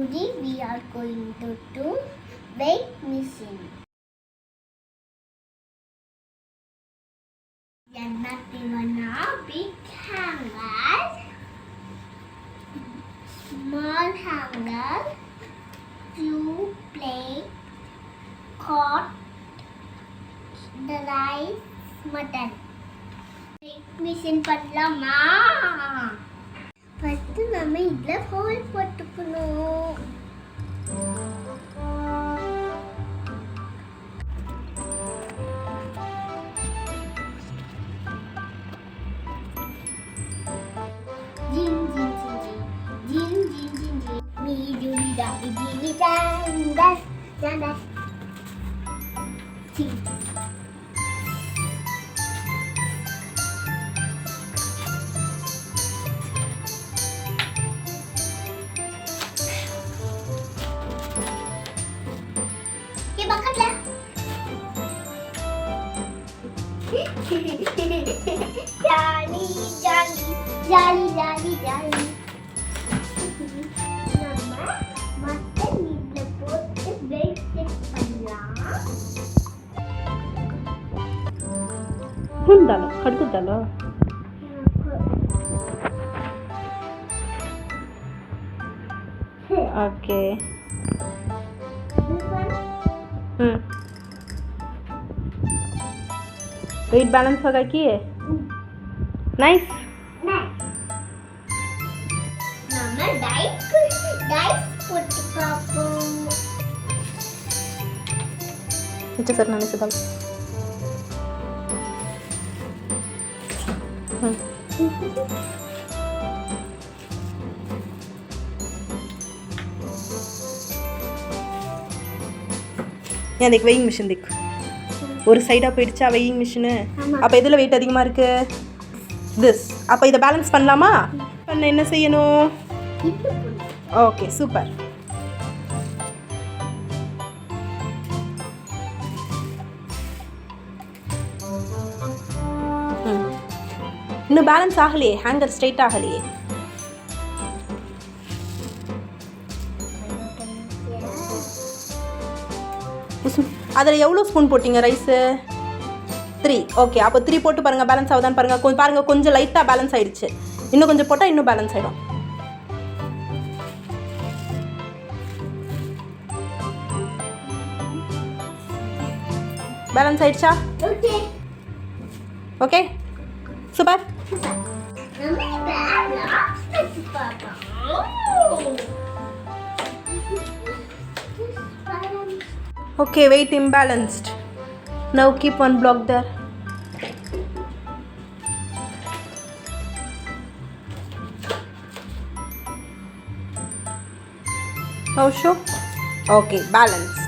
Today we are going to do weight machine. Nothing but a big hanger, small hanger, few plate, cot, the rice, mutton. Weight machine பண்ணலாமா? First நம்ம இதுல whole போட்டுக்கணும். Jing jing jing jing jing jing jing. Me do da di dang das dang das. Jing. Ke bakatlah. Jolly, jolly, jolly, jolly, jolly. நம்ம mutton இதுல போட்டு weight check பண்ணலாம். ಹುಂದಲ್ಲ ಕಡ್ಗುದಲ್ಲ okay wait balance होगा कि nice நம்ம dies போட்டு பார்ப்போம். नीचे सर नानी से डाल यहाँ देख वेइंग मिशन देख ஒரு சைடாக போயிடுச்சா வெயிங் மிஷினு. அப்போ எதில் வெயிட் அதிகமாக இருக்குது திஸ். அப்போ இதை பேலன்ஸ் பண்ணலாமா? பண்ண என்ன செய்யணும்? Okay super. இன்னும் பேலன்ஸ் ஆகலையே, ஹேங்கர் ஸ்ட்ரைட் ஆகலையே. அதில் எவ்வளோ ஸ்பூன் போட்டிங்க ரைஸு? 3. ஓகே அப்போ 3 போட்டு பாருங்கள் பேலன்ஸ் ஆகுதான்னு பாருங்கள். பாருங்கள் கொஞ்சம் லைட்டாக பேலன்ஸ் ஆகிடுச்சு. இன்னும் கொஞ்சம் போட்டால் இன்னும் பேலன்ஸ் ஆகிடும். பேலன்ஸ் ஆகிடுச்சா? Okay super. Okay, weight imbalanced. Now keep one block there. Now show. Okay, balance.